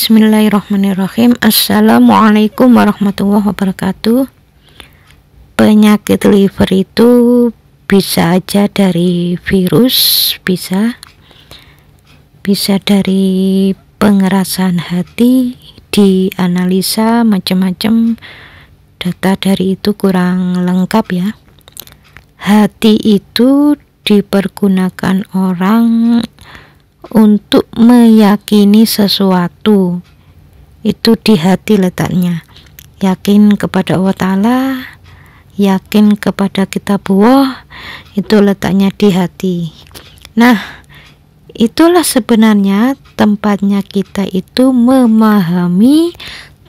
Bismillahirrahmanirrahim. Assalamualaikum warahmatullahi wabarakatuh. Penyakit liver itu bisa aja dari virus, bisa dari pengerasan hati, dianalisa macam-macam, data dari itu kurang lengkap ya. Hati itu dipergunakan orang untuk meyakini sesuatu, itu di hati letaknya. Yakin kepada Allah Ta'ala, yakin kepada kitabullah, itu letaknya di hati. Nah, itulah sebenarnya tempatnya kita itu memahami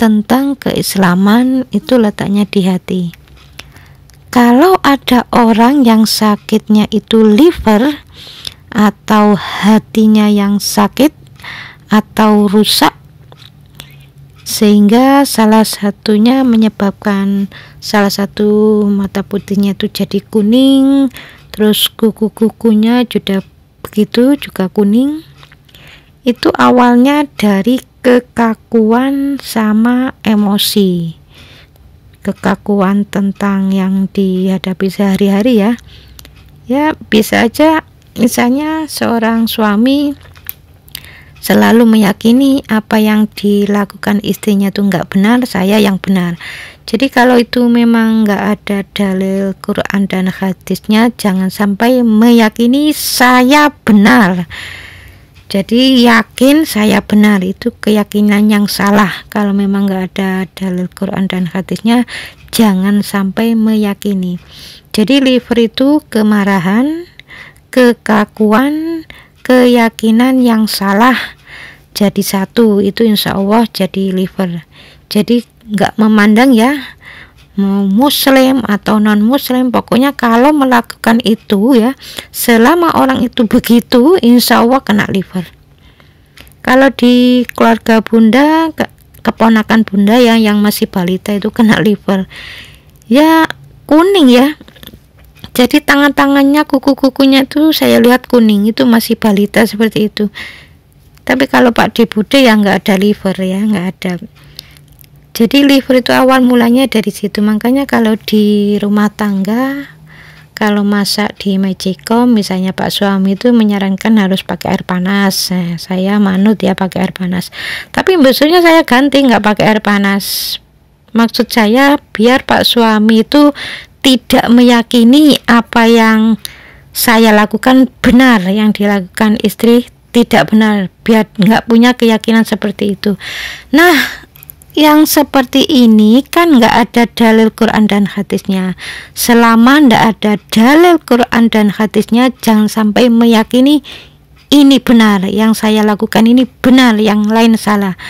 tentang keislaman, itu letaknya di hati. Kalau ada orang yang sakitnya itu liver, atau hatinya yang sakit atau rusak, sehingga salah satunya menyebabkan salah satu mata putihnya itu jadi kuning, terus kuku-kukunya juga begitu, juga kuning. Itu awalnya dari kekakuan sama emosi, kekakuan tentang yang dihadapi sehari-hari ya. Ya bisa aja misalnya seorang suami selalu meyakini apa yang dilakukan istrinya itu enggak benar, saya yang benar. Jadi kalau itu memang enggak ada dalil Quran dan hadisnya, jangan sampai meyakini saya benar. Jadi yakin saya benar, itu keyakinan yang salah. Kalau memang enggak ada dalil Quran dan hadisnya, jangan sampai meyakini. Jadi liver itu kemarahan, kekakuan, keyakinan yang salah jadi satu, itu insya Allah jadi liver. Jadi nggak memandang ya mau muslim atau non muslim, pokoknya kalau melakukan itu ya, selama orang itu begitu, insya Allah kena liver. Kalau di keluarga bunda, keponakan bunda ya yang masih balita itu kena liver ya, kuning ya. Jadi tangan-tangannya, kuku-kukunya itu saya lihat kuning, itu masih balita seperti itu. Tapi kalau Pak D Bude ya nggak ada liver ya, nggak ada. Jadi liver itu awal mulanya dari situ. Makanya kalau di rumah tangga, kalau masak di Magicom misalnya, Pak suami itu menyarankan harus pakai air panas. Saya manut ya pakai air panas. Tapi besoknya saya ganti nggak pakai air panas. Maksud saya biar Pak suami itu tidak meyakini apa yang saya lakukan benar, yang dilakukan istri tidak benar, biar nggak punya keyakinan seperti itu. Nah, yang seperti ini kan nggak ada dalil Quran dan hadisnya. Selama nggak ada dalil Quran dan hadisnya, jangan sampai meyakini ini benar, yang saya lakukan ini benar, yang lain salah.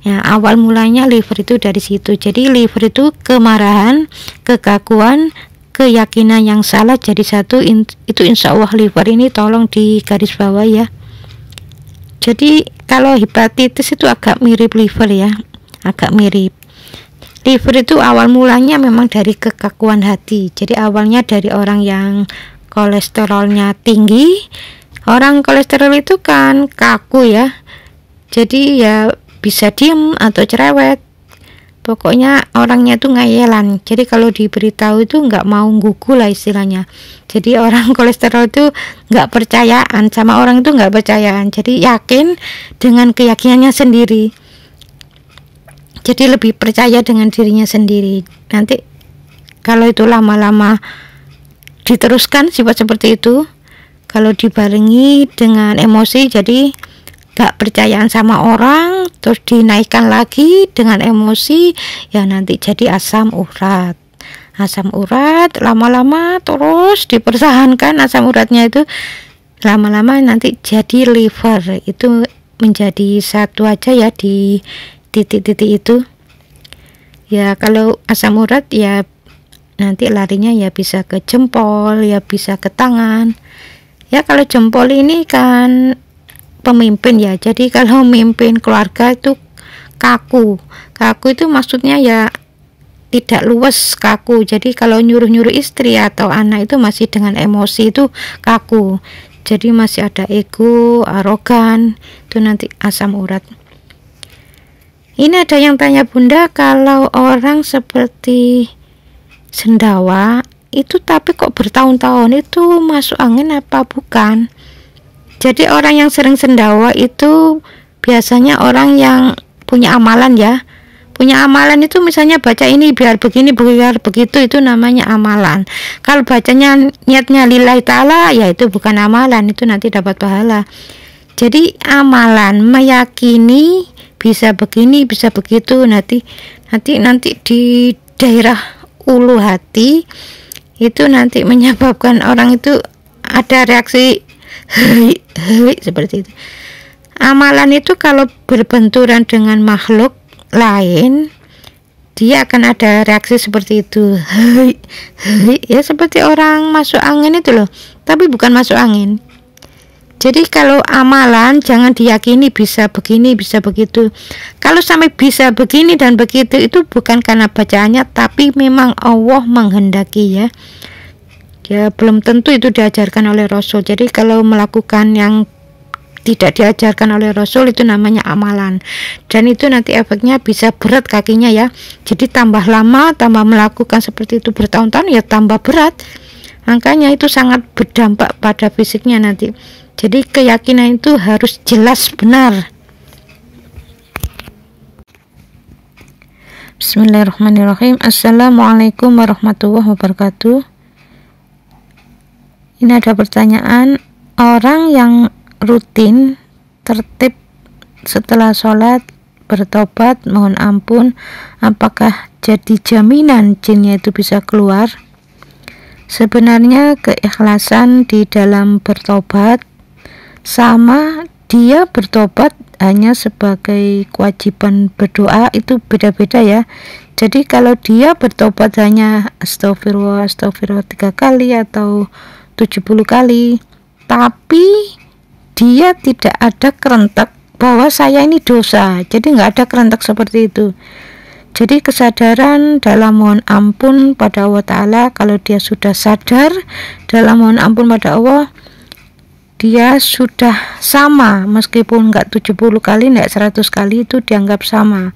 Ya, awal mulanya liver itu dari situ. Jadi liver itu kemarahan, kekakuan, keyakinan yang salah jadi satu, itu insya Allah liver ini tolong di garis bawah ya. Jadi kalau hepatitis itu agak mirip liver ya, agak mirip. Liver itu awal mulanya memang dari kekakuan hati. Jadi awalnya dari orang yang kolesterolnya tinggi. Orang kolesterol itu kan kaku ya, jadi ya bisa diem atau cerewet, pokoknya orangnya tuh ngayelan. Jadi kalau diberitahu itu nggak mau gugu lah istilahnya. Jadi orang kolesterol itu nggak percayaan sama orang, itu nggak percayaan, jadi yakin dengan keyakinannya sendiri, jadi lebih percaya dengan dirinya sendiri. Nanti kalau itu lama-lama diteruskan sifat seperti itu, kalau dibarengi dengan emosi, jadi gak percayaan sama orang, terus dinaikkan lagi dengan emosi, ya nanti jadi asam urat. Asam urat lama-lama terus dipertahankan, asam uratnya itu lama-lama nanti jadi liver. Itu menjadi satu aja ya di titik-titik itu. Ya kalau asam urat ya nanti larinya ya bisa ke jempol, ya bisa ke tangan. Ya kalau jempol ini kan pemimpin ya, jadi kalau memimpin keluarga itu kaku itu maksudnya ya tidak luwes, kaku. Jadi kalau nyuruh-nyuruh istri atau anak itu masih dengan emosi, itu kaku. Jadi masih ada ego, arogan, itu nanti asam urat. Ini ada yang tanya, Bunda, kalau orang seperti sendawa itu tapi kok bertahun-tahun itu masuk angin apa bukan? Jadi orang yang sering sendawa itu biasanya orang yang punya amalan ya. Punya amalan itu misalnya baca ini biar begini biar begitu, itu namanya amalan. Kalau bacanya niatnya lillahi ta'ala, ya itu bukan amalan, itu nanti dapat pahala. Jadi amalan meyakini bisa begini bisa begitu, nanti di daerah ulu hati itu nanti menyebabkan orang itu ada reaksi seperti itu. Amalan itu kalau berbenturan dengan makhluk lain, dia akan ada reaksi seperti itu, ya seperti orang masuk angin itu loh, tapi bukan masuk angin. Jadi kalau amalan jangan diyakini bisa begini bisa begitu. Kalau sampai bisa begini dan begitu itu bukan karena bacaannya, tapi memang Allah menghendaki ya. Ya belum tentu itu diajarkan oleh Rasul. Jadi kalau melakukan yang tidak diajarkan oleh Rasul itu namanya amalan, dan itu nanti efeknya bisa berat kakinya ya. Jadi tambah lama tambah melakukan seperti itu bertahun-tahun ya tambah berat, makanya itu sangat berdampak pada fisiknya nanti. Jadi keyakinan itu harus jelas benar. Bismillahirrahmanirrahim. Assalamualaikum warahmatullahi wabarakatuh. Ini ada pertanyaan, orang yang rutin tertib setelah sholat bertobat mohon ampun, apakah jadi jaminan jinnya itu bisa keluar? Sebenarnya keikhlasan di dalam bertobat sama dia bertobat hanya sebagai kewajiban berdoa itu beda-beda ya. Jadi kalau dia bertobat hanya astagfirullah 3 kali atau 70 kali, tapi dia tidak ada kerentak bahwa saya ini dosa, jadi nggak ada kerentak seperti itu. Jadi kesadaran dalam mohon ampun pada Allah Ta'ala, kalau dia sudah sadar dalam mohon ampun pada Allah, dia sudah sama, meskipun nggak 70 kali, nggak 100 kali, itu dianggap sama.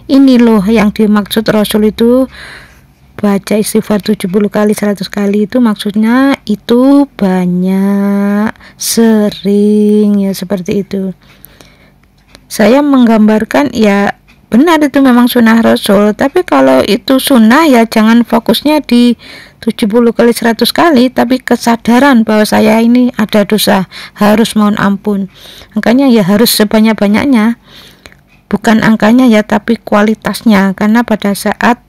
Ini loh yang dimaksud Rasul itu baca istighfar 70 kali 100 kali, itu maksudnya itu banyak, sering, ya seperti itu. Saya menggambarkan ya benar itu memang sunnah Rasul, tapi kalau itu sunnah ya jangan fokusnya di 70 kali 100 kali, tapi kesadaran bahwa saya ini ada dosa, harus mohon ampun. Makanya ya harus sebanyak-banyaknya, bukan angkanya ya, tapi kualitasnya. Karena pada saat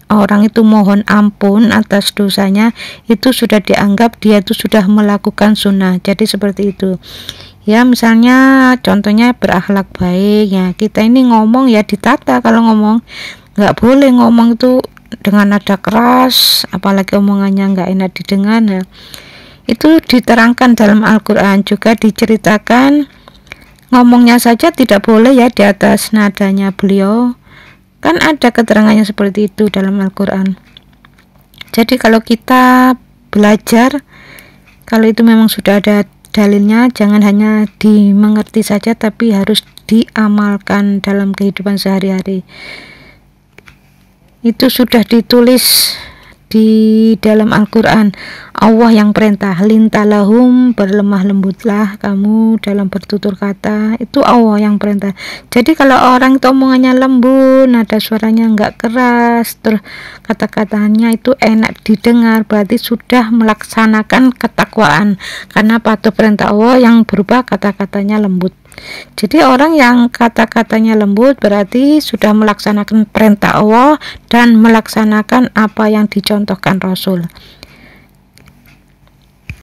orang itu mohon ampun atas dosanya, itu sudah dianggap dia itu sudah melakukan sunnah. Jadi seperti itu ya. Misalnya contohnya berakhlak baik ya, kita ini ngomong ya ditata. Kalau ngomong nggak boleh ngomong itu dengan nada keras, apalagi omongannya nggak enak didengar ya. Itu diterangkan dalam Al-Quran, juga diceritakan ngomongnya saja tidak boleh ya di atas nadanya beliau. Kan ada keterangannya seperti itu dalam Al-Quran. Jadi kalau kita belajar, kalau itu memang sudah ada dalilnya, jangan hanya dimengerti saja, tapi harus diamalkan dalam kehidupan sehari-hari. Itu sudah ditulis di dalam Al-Quran. Allah yang perintah, lintalahum, berlemah lembutlah kamu dalam bertutur kata. Itu Allah yang perintah. Jadi kalau orang itu omongannya lembut, nada suaranya enggak keras, terus kata-katanya itu enak didengar, berarti sudah melaksanakan ketakwaan, karena patuh perintah Allah yang berupa kata-katanya lembut. Jadi orang yang kata-katanya lembut berarti sudah melaksanakan perintah Allah dan melaksanakan apa yang dicontohkan Rasul.